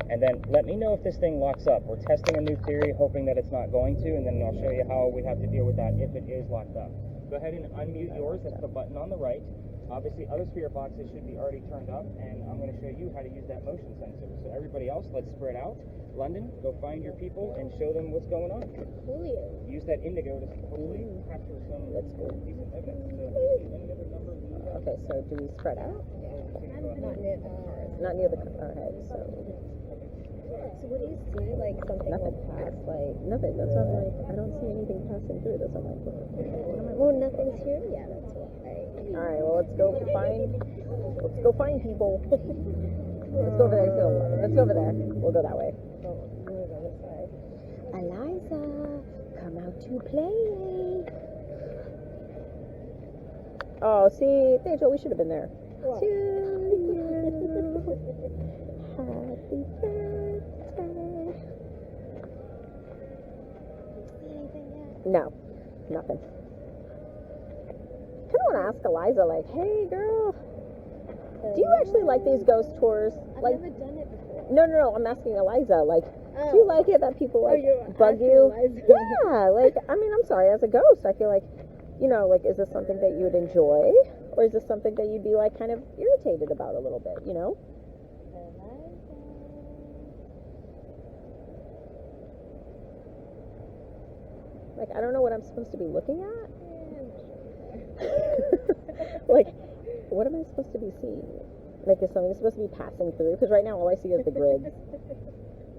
And then let me know if this thing locks up. We're testing a new theory, hoping that it's not going to, and then I'll show you how we have to deal with that if it is locked up. Go ahead and unmute yours. That's the button on the right. Obviously, other spirit boxes should be already turned up, and I'm going to show you how to use that motion sensor. So everybody else, let's spread out. London, go find your people and show them what's going on. Use that indigo to hopefully capture some decent evidence. So, any other numbers? Okay, so do we spread out? Not near the. Okay, so. So what do you see? Like something Nothing. will pass? Like Nothing. That's why I'm like, I don't see anything passing through this. I'm like, well, nothing's here. Yeah, that's why. all right, well, let's go find people. Let's go over there. Let's go over there. We'll go that way. Eliza, come out to play. Oh, see, Angel, we should have been there. What? To you. Happy birthday. See anything yet? No, nothing. I kind of want to ask Eliza, like, hey, girl, do you actually like these ghost tours? I've Like, never done it before. no, I'm asking Eliza, like, do you like it that people, like, bug you? Eliza. Yeah, like, I mean, I'm sorry, as a ghost, I feel like, you know, like, is this something that you would enjoy? Or is this something that you'd be, like, kind of irritated about a little bit, you know? Like, I don't know what I'm supposed to be looking at. Like, what am I supposed to be seeing? Like, is something supposed to be passing through? Because right now, all I see is the grids.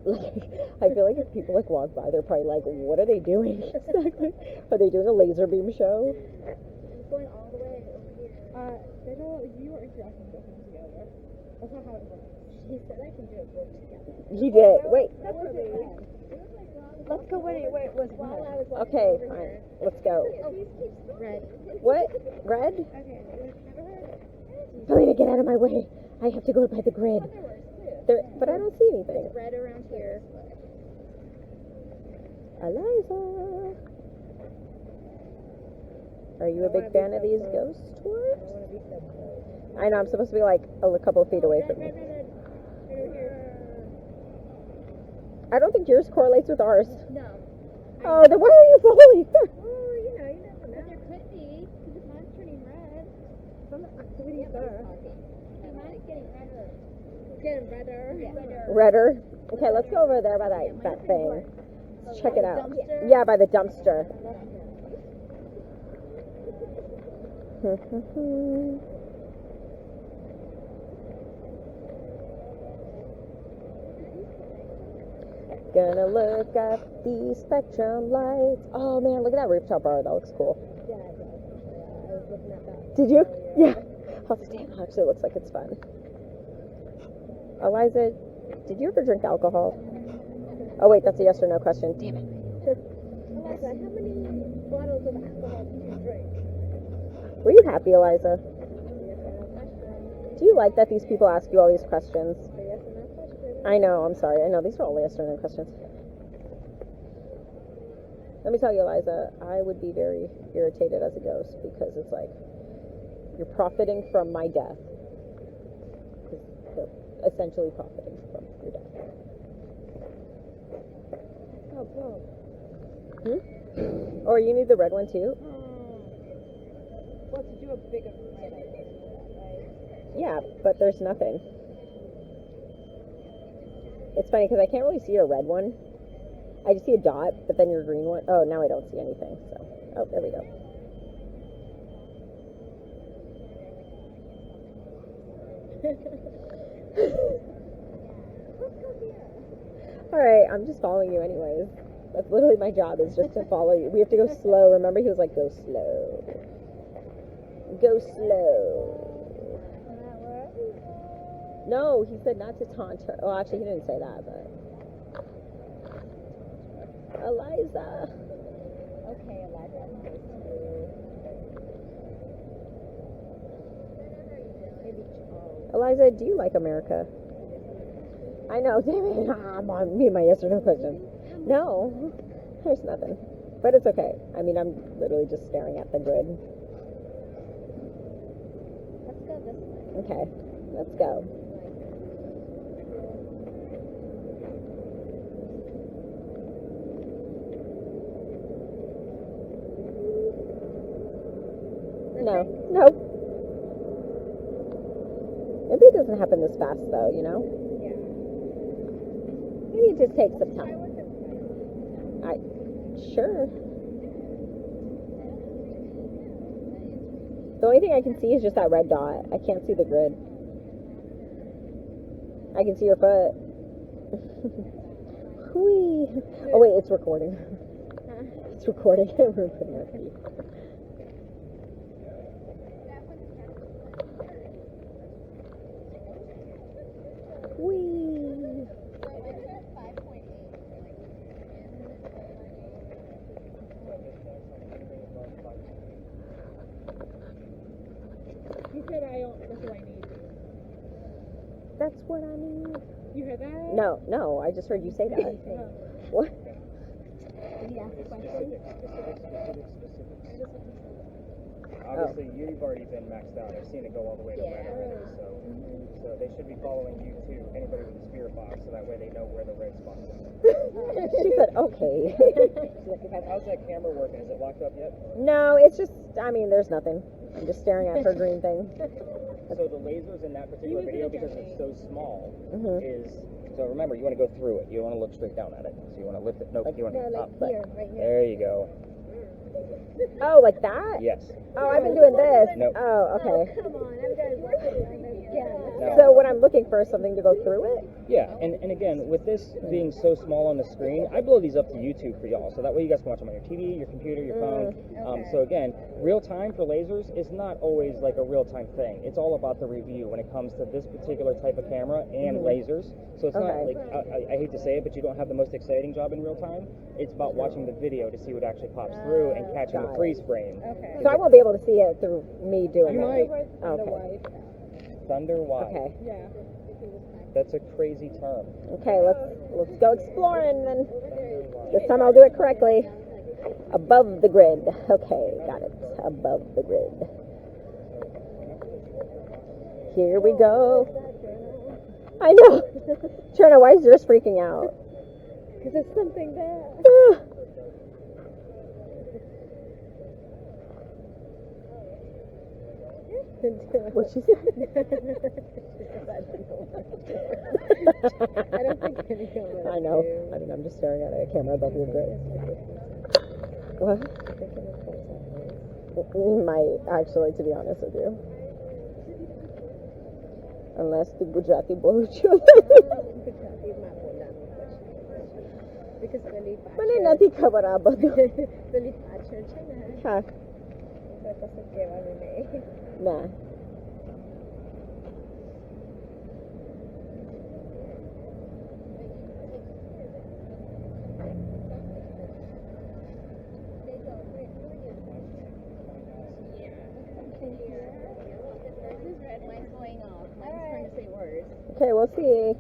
Like, I feel like if people, like, walk by, they're probably like, what are they doing? Exactly. Are they doing a laser beam show? It's going all the way over here. You were interacting with them together. That's not how it works. He said I can do it both together. He did. Wait. Let's go. Wait, was while I was walking Okay, over fine. here. Let's go. Red. What? Red? Okay, Selena, get out of my way. I have to go by the grid. There, but I don't see anything. Red around here. Eliza. Are you a big fan of these ghost tours? I know, I'm supposed to be like a couple of feet away from you. I don't think yours correlates with ours. No. Oh, then why are you following her? Oh, you never know. There could be, because mine's turning red. some activities there. Mine's getting redder. It's getting redder. Yeah. Redder. Okay, let's go over there by that thing. Let's check it out. Dumpster? Yeah, by the dumpster. Gonna look at the spectrum lights. Oh man, look at that rooftop bar. That looks cool. Yeah, it does. I was looking at that. Did you? Yeah. Oh, damn, actually looks like it's fun. Eliza, did you ever drink alcohol? Oh wait, that's a yes or no question. Damn it. Eliza, how many bottles of alcohol do you drink? Were you happy, Eliza? Do you like that these people ask you all these questions? Yes or no question. I know, I'm sorry. I know, these are all yes or no questions. Let me tell you, Eliza, I would be very irritated as a ghost because it's like, you're profiting from my death. They're essentially profiting from your death. Oh, bro. Or you need the red one too? Well, to do a bigger red, I guess, right? Yeah, but there's nothing. It's funny because I can't really see your red one. I just see a dot, but then your green one. Oh, now I don't see anything. So, oh, there we go. All right, I'm just following you anyways. That's literally my job, is just to follow you. We have to go slow. Remember, he was like, go slow. Go slow. No, he said not to taunt her. Well, actually, he didn't say that, but... Eliza. Okay, Eliza. Eliza, do you like America? I know, damn it. I'm on me and my yes or no question. No, there's nothing. But it's okay. I mean, I'm literally just staring at the grid. Let's go this way. Okay, let's go. No. Nope. Maybe it doesn't happen this fast, though, you know? Yeah. Maybe it just takes some time. Sure. The only thing I can see is just that red dot. I can't see the grid. I can see your foot. Whee! Oh wait, it's recording. It's recording. We're putting it on. Whee! You said that's what I need. That's what I need. You heard that? No, I just heard you say that. What? Did he ask a question? Obviously, you've already been maxed out. I've seen it go all the way to red already, so they should be following you too. Anybody with a spear fox, so that way they know where the red spot is. She said, okay. How's that camera working? Is it locked up yet? No, it's just, I mean, there's nothing. I'm just staring at her green thing. So the lasers in that particular video, because it's so small, Mhm. is, so remember, you want to go through it. You don't want to look straight down at it. So you want to lift it. Nope, you want to No, like up. here, right here. There you go. Oh, like that? Yes. Oh, I've been doing this. Nope. Oh, okay. Come on, I've got to work it again. No. So what I'm looking for is something to go through it? Yeah, and again, with this being so small on the screen, I blow these up to YouTube for y'all, so that way you guys can watch them on your TV, your computer, your phone. So again, real time for lasers is not always like a real time thing. It's all about the review when it comes to this particular type of camera and lasers. So it's not Okay. like, I hate to say it, but you don't have the most exciting job in real time. It's about watching the video to see what actually pops through and catching the got it. freeze frame. Okay. So I won't be able to see it through me doing You that. might. Okay. Thunder Wide. Okay. Yeah. That's a crazy term. Okay, let's go exploring then. This time I'll do it correctly. Above the grid. Okay, got it. Above the grid. Here we go. I know. Trina, why is yours freaking out? Because there's something there. What she said? I don't think anyone would. I know. I mean, I'm just staring at a camera above your grid. What? Might, actually, to be honest with you. Unless the Gujarati boy Because મને નથી ખબર આ બધું. પેલી પાછળ છે ને હા. તો કશું કહેવાનું નહીં. ના. Okay, we'll see.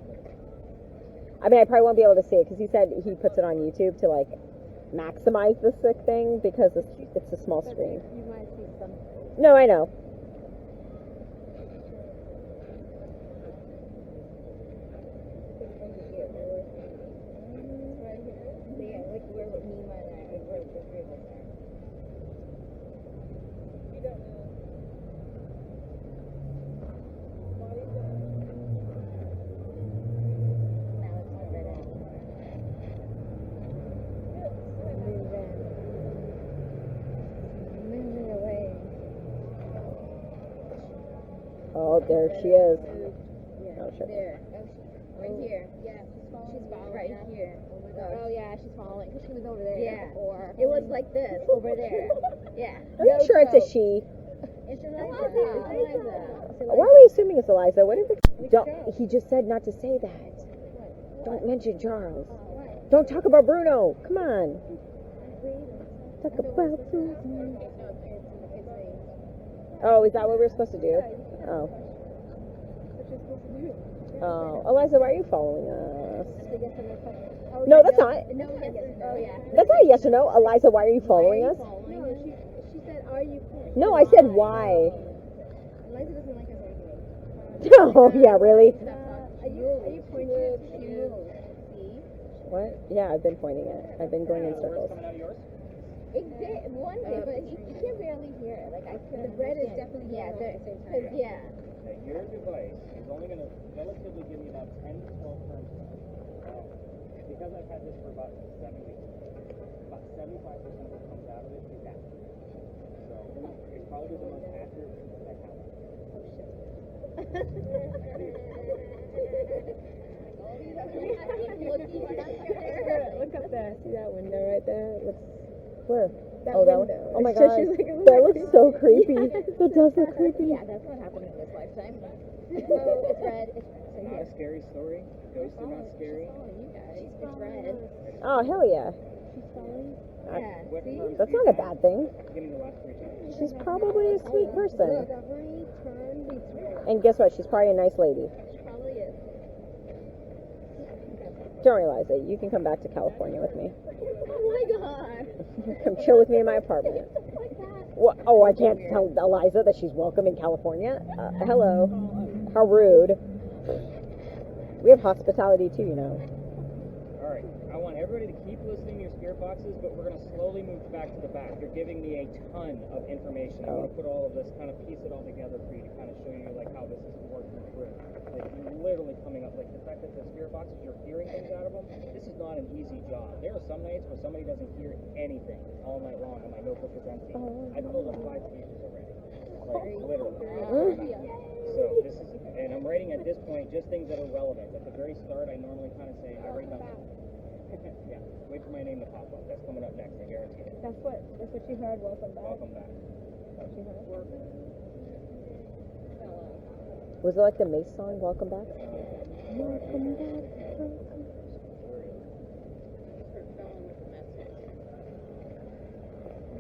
I mean, I probably won't be able to see it because he said he puts it on YouTube to like maximize the sick thing because it's a small screen. You might see something. No, I know. Right here. Yeah, like where me and my where the grid was at. You don't know. Now it's over there. Moving away. Oh, there she is. Yeah. Oh, sure. There. Right here. Yeah. She's following right here. Oh yeah, she's following because she was over there. Yeah. Before. It was like this over there. Yeah. Are you sure it's a she? It's Eliza. Why are we assuming it's Eliza? What if it's... Don't, he just said not to say that. Don't mention Charles. Don't talk about Bruno. Come on. Talk about Bruno. Oh, is that what we're supposed to do? Oh. Oh, Eliza, why are you following us? No, that's not. No, yes. Oh yeah. That's not a yes or no. Eliza, why are you following us? No, she said, "Are you?" No, I said why. Eliza doesn't like us arguing. Oh, yeah, really? Are you pointing to see? What? Yeah, I've been pointing it. I've been going in circles. Coming out of yours? It did one day, but you can barely hear it. Like the bread is definitely because Now, your device is only going to relatively give me about 10 to 12 terms. Because I've had this for about 7 weeks, about 75% of what comes out of it is accurate. So it's probably the most accurate thing that I have. Look up there. See that window right there? Where? That that one. window. Oh my So god. she's like, That looks so creepy. That does look creepy. Yeah, that's not happening in this lifetime. It's red. Not a scary story. Ghosts are not scary. You guys. It's red. Oh, hell yeah. Yeah. What See? terms That's do you not a have? bad thing. Give me the last 3 terms. She's probably a sweet person. Discovery, turn, return. And guess what? She's probably a nice lady. She probably is. Don't realize it. You can come back to California with me. Oh my god. Come chill with me in my apartment. Like that. What? Oh, I can't tell Eliza that she's welcome in California. Hello. How rude. We have hospitality too, you know. All right. I want everybody to keep listening to your spirit boxes, but we're going to slowly move back to the back. You're giving me a ton of information. I want to put all of this, kind of piece it all together for you to kind of show you like how this is working through. Like literally coming up, like the fact that the spirit boxes, you're hearing things out of them. This is not an easy job. There are some nights where somebody doesn't hear anything all night long, and my notebook is empty. I've filled up 5 pages already. Like literally. So this is, and I'm writing at this point just things that are relevant. At the very start, I normally kind of say I write down. Yeah, wait for my name to pop up. That's coming up next. I guarantee it. That's what she heard. Welcome back. Welcome back. That's what she heard. Was it like the Mace song, Welcome Back? Welcome back.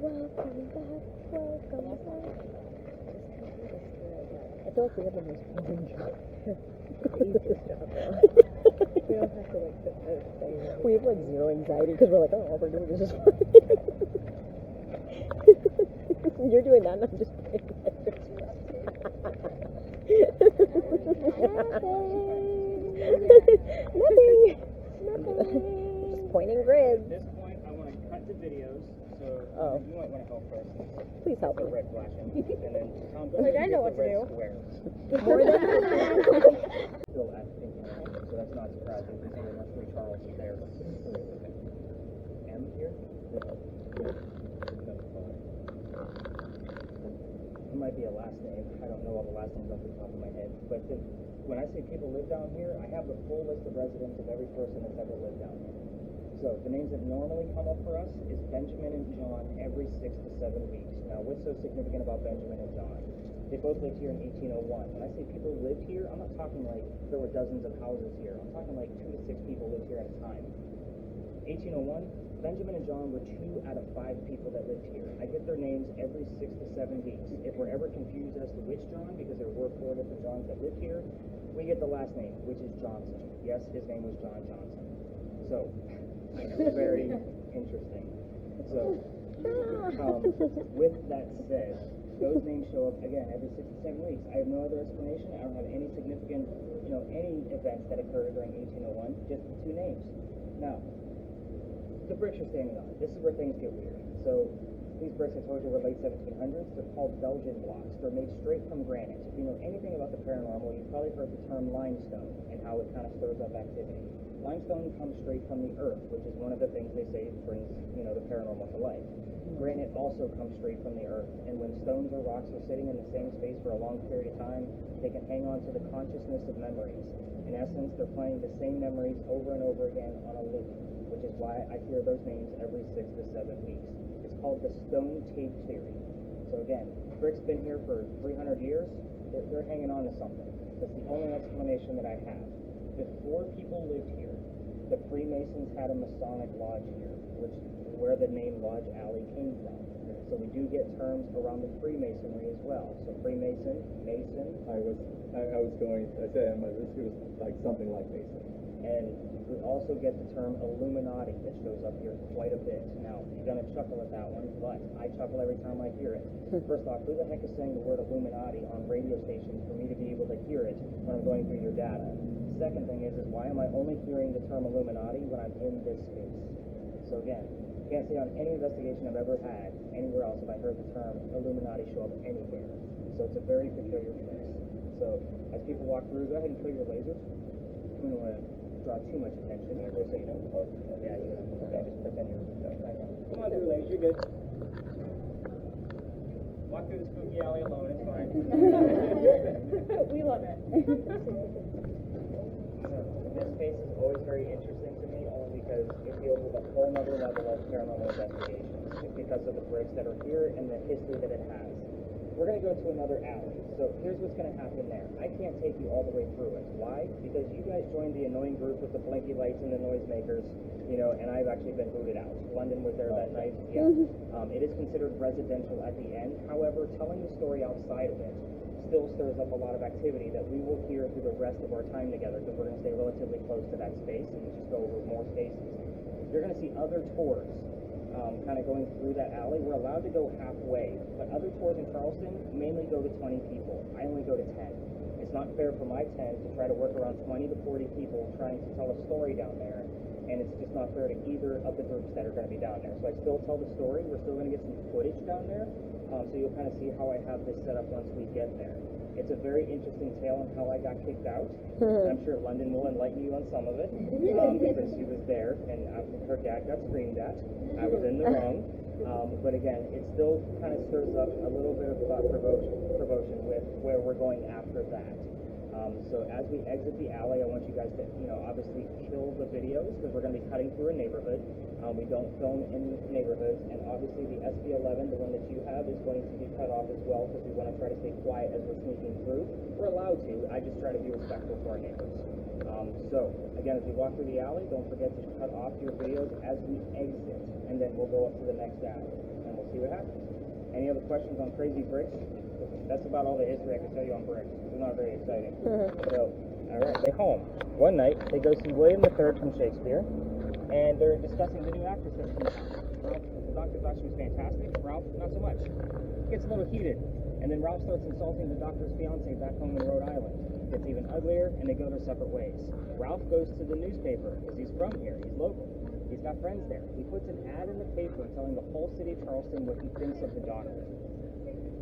Welcome back. I feel like we have the most boring job. We don't have to like sit there and say we have like zero anxiety because we're like, oh, all we're doing is just you're doing that and I'm just playing Nothing. Just pointing grids. At this point, I want to cut the videos. So you might want to help first. Please help The me. red flashing, and then Tom goes Like, and I know get what the to red do. squares. More than Still at thinking, so that's not surprising considering that's where Charles is there. M here? It might be a last name. I don't know all the last names off the top of my head. But when I say people live down here, I have the full list of residents of every person that's ever lived down here. So the names that normally come up for us is Benjamin and John every 6 to 7 weeks. Now, what's so significant about Benjamin and John? They both lived here in 1801. When I say people lived here, I'm not talking like there were dozens of houses here. I'm talking like 2 to 6 people lived here at a time. 1801, Benjamin and John were 2 out of 5 people that lived here. I get their names every 6 to 7 weeks. If we're ever confused as to which John, because there were 4 different Johns that lived here, we get the last name, which is Johnson. Yes, his name was John Johnson. So, very interesting. So, with that said, those names show up again every 6 to 7 weeks. I have no other explanation. I don't have any significant, any events that occurred during 1801. Just the 2 names. Now, the bricks you're standing on. This is where things get weird. So, these bricks I told you were late 1700s. They're called Belgian blocks. They're made straight from granite. If you know anything about the paranormal, you've probably heard the term limestone and how it kind of stirs up activity. Limestone comes straight from the earth, which is one of the things they say brings, the paranormal to life. Granite also comes straight from the earth, and when stones or rocks are sitting in the same space for a long period of time, they can hang on to the consciousness of memories. In essence, they're playing the same memories over and over again on a loop, which is why I hear those names every 6 to 7 weeks. It's called the stone tape theory. So again, brick's been here for 300 years. They're hanging on to something. That's the only explanation that I have. Before people lived here, the Freemasons had a Masonic lodge here, which is where the name Lodge Alley came from. So we do get terms around the Freemasonry as well. So Freemason, Mason. I said on my list it was like something like Mason. And we also get the term Illuminati that shows up here quite a bit. Now, you're going to chuckle at that one, but I chuckle every time I hear it. First off, who the heck is saying the word Illuminati on radio stations for me to be able to hear it when I'm going through your data? Second thing is why am I only hearing the term Illuminati when I'm in this space? So again, Can't say on any investigation I've ever had anywhere else have I heard the term Illuminati show up anywhere. So it's a very peculiar place. So as people walk through, go ahead and kill your lasers. We don't want to draw too much attention. Just so you know. Yeah, you know. Okay, just pretend you're. Come on through, ladies. You're good. Walk through the spooky alley alone. It's fine. We love it. This space is always very interesting to me, only because it deals with a whole other level of paranormal investigations, just because of the bricks that are here and the history that it has. We're going to go to another alley. So here's what's going to happen there. I can't take you all the way through it. Why? Because you guys joined the annoying group with the blinky lights and the noisemakers, you know, and I've actually been booted out. London was there that night. Yeah. It is considered residential at the end. However, telling the story outside of it still stirs up a lot of activity that we will hear through the rest of our time together, because we're going to stay relatively close to that space and just go over more spaces. You're going to see other tours kind of going through that alley. We're allowed to go halfway, but other tours in Charleston mainly go to 20 people. I only go to 10. It's not fair for my 10 to try to work around 20 to 40 people trying to tell a story down there, and it's just not fair to either of the groups that are going to be down there. So I still tell the story. We're still going to get some footage down there, so you'll kind of see how I have this set up once we get there. It's a very interesting tale on how I got kicked out. I'm sure London will enlighten you on some of it, because she was there, and her dad got screamed at. I was in the wrong. But again, it still kind of stirs up a little bit of thought provocation with where we're going after that. So as we exit the alley, I want you guys to, you know, obviously kill the videos, because we're going to be cutting through a neighborhood. We don't film in neighborhoods, and obviously the SB11, the one that you have, is going to be cut off as well, because we want to try to stay quiet as we're sneaking through. We're allowed to. I just try to be respectful for our neighbors. So again, as we walk through the alley, don't forget to cut off your videos as we exit, and then we'll go up to the next alley, and we'll see what happens. Any other questions on crazy bricks? That's about all the history I can tell you on bricks. It's not very exciting. So, all right, they home. One night, they go see William III from Shakespeare, and they're discussing the new actress that's coming out. Ralph, the doctor thought she was fantastic. Ralph, not so much. Gets a little heated, and then Ralph starts insulting the doctor's fiance back home in Rhode Island. Gets even uglier, and they go their separate ways. Ralph goes to the newspaper, because he's from here. He's local. He's got friends there. He puts an ad in the paper telling the whole city of Charleston what he thinks of the doctor.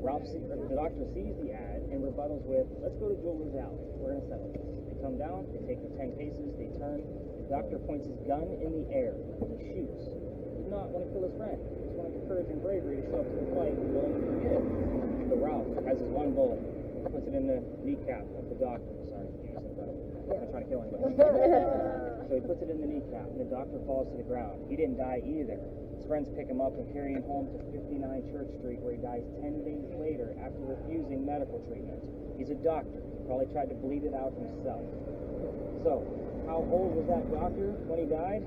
The doctor sees the ad and rebuttals with, "Let's go to Jeweler's Alley. We're going to settle this." They come down, they take the 10 paces, they turn. The doctor points his gun in the air, and he shoots. He did not want to kill his friend. He just wanted the courage and bravery to show up to the fight and be willing to forgive. So Ralph has his one bullet, puts it in the kneecap of the doctor. Sorry, you just incredible. I'm not trying to kill anybody. So he puts it in the kneecap, and the doctor falls to the ground. He didn't die either. His friends pick him up and carry him home to 59 Church Street, where he dies 10 days later after refusing medical treatment. He's a doctor. He probably tried to bleed it out himself. So, how old was that doctor when he died?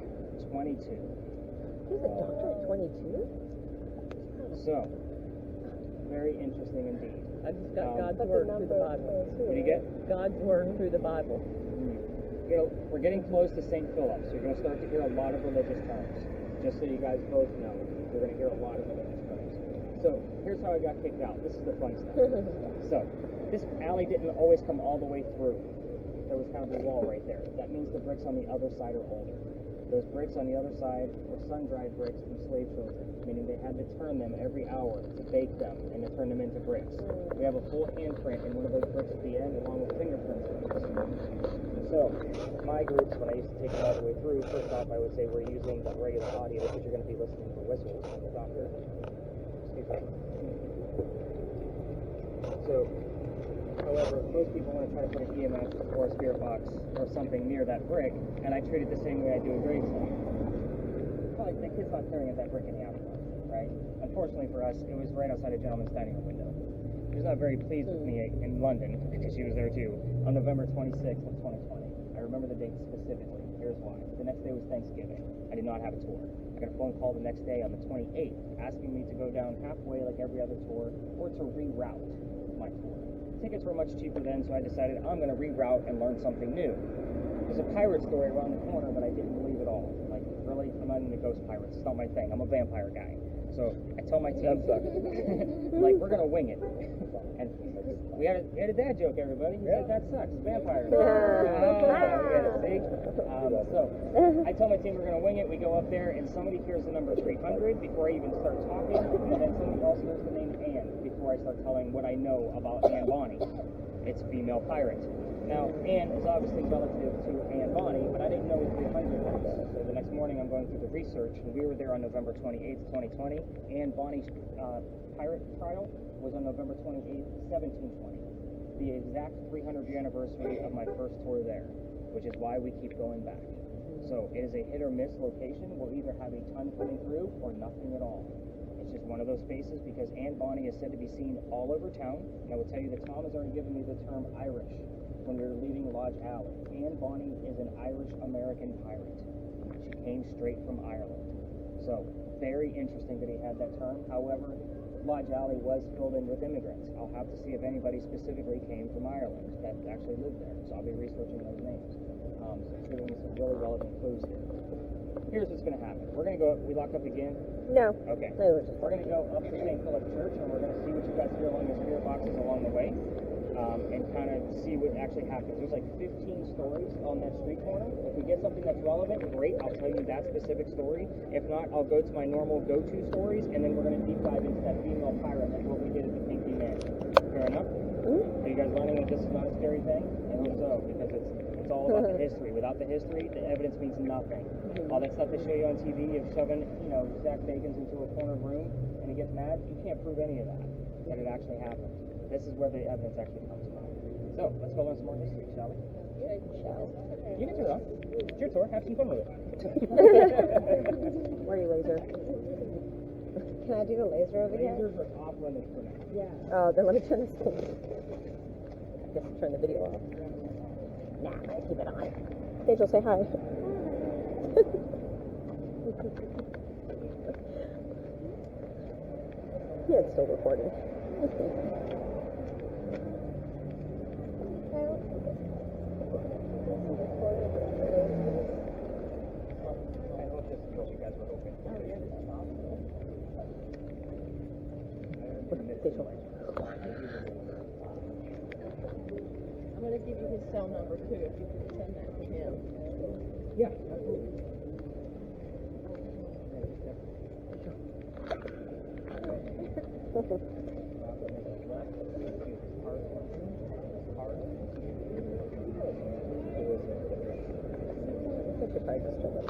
22. He was a doctor at 22? So, very interesting indeed. I just got God's word through the Bible. What do you get? God's word through the Bible. You know, we're getting close to St. Philip, so you're going to start to hear a lot of religious terms. Just so you guys both know, you're going to hear a lot of religious terms. So, here's how I got kicked out. This is the fun stuff. So, this alley didn't always come all the way through. There was kind of a wall right there. That means the bricks on the other side are older. Those bricks on the other side were sun-dried bricks from slave children, meaning they had to turn them every hour to bake them and to turn them into bricks. We have a full handprint in one of those bricks at the end, along with fingerprints. So, my groups, when I used to take them all the way through, first off, I would say we're using the regular audio, because you're going to be listening for whistles from the doctor. Excuse me. So, however, most people want to try to put an EMF or a spirit box or something near that brick, and I treat it the same way I do a gravestone. Probably the kid's not staring at that brick in the afterlife, right? Unfortunately for us, it was right outside a gentleman's dining room window. He was not very pleased with me in London, because she was there too, on November 26th of 2020. I remember the date specifically. Here's why. The next day was Thanksgiving. I did not have a tour. I got a phone call the next day on the 28th asking me to go down halfway like every other tour, or to reroute my tour. Tickets were much cheaper then, so I decided I'm going to reroute and learn something new. There's a pirate story around the corner, but I didn't believe it all. Like, really? I'm not into ghost pirates. It's not my thing. I'm a vampire guy. So I tell my team, like, we're gonna wing it. And we had a dad joke, everybody. He said, that sucks. Vampires. See? So I tell my team we're gonna wing it. We go up there, and somebody hears the number 300 before I even start talking, and then somebody else hears the name Anne before I start telling what I know about Anne Bonny. It's female pirate. Now, Anne is obviously relative to Anne Bonny, but I didn't know what 300 was. So the next morning, I'm going through the research, and we were there on November 28th, 2020. Anne Bonny's pirate trial was on November 28th, 1720. The exact 300th anniversary of my first tour there, which is why we keep going back. So it is a hit or miss location. We'll either have a ton coming through or nothing at all. It's just one of those spaces because Anne Bonny is said to be seen all over town. And I will tell you that Tom has already given me the term Irish when we were leaving Lodge Alley. Anne Bonny is an Irish-American pirate. She came straight from Ireland. So very interesting that he had that term. However, Lodge Alley was filled in with immigrants. I'll have to see if anybody specifically came from Ireland that actually lived there. So I'll be researching those names. So giving me some really relevant clues here. Here's what's going to happen. We're going to go, we lock up again? No. Okay. No, we're just We're going to go up to St. Philip Church, and we're going to see what you guys hear along the spirit boxes along the way, and kind of see what actually happens. There's like 15 stories on that street corner. If we get something that's relevant, great, I'll tell you that specific story. If not, I'll go to my normal go-to stories, and then we're going to deep dive into that female pirate, like what we did at the Pinky Man. Fair enough? Are you guys learning that this is not a scary thing? I hope so, because it's all about the history. Without the history, the evidence means nothing. All that stuff they show you on TV of shoving, Zach Bagans into a corner room and he gets mad, you can't prove any of that it actually happened. This is where the evidence actually comes from. So, let's go learn some more history, shall we? You can turn it on. It's your tour. Have some fun with it. Where are you, laser? Can I do the laser over here? Lasers are off limits for now. Yeah. Oh, then let me turn this thing. I guess I'll turn the video off. Nah, I'm gonna keep it on. Angel, say hi. Yeah, it's still recording. I hope this is what you guys were hoping. I'm going to give you his cell number too, if you can send that to him. Yeah, absolutely. I should probably just turn this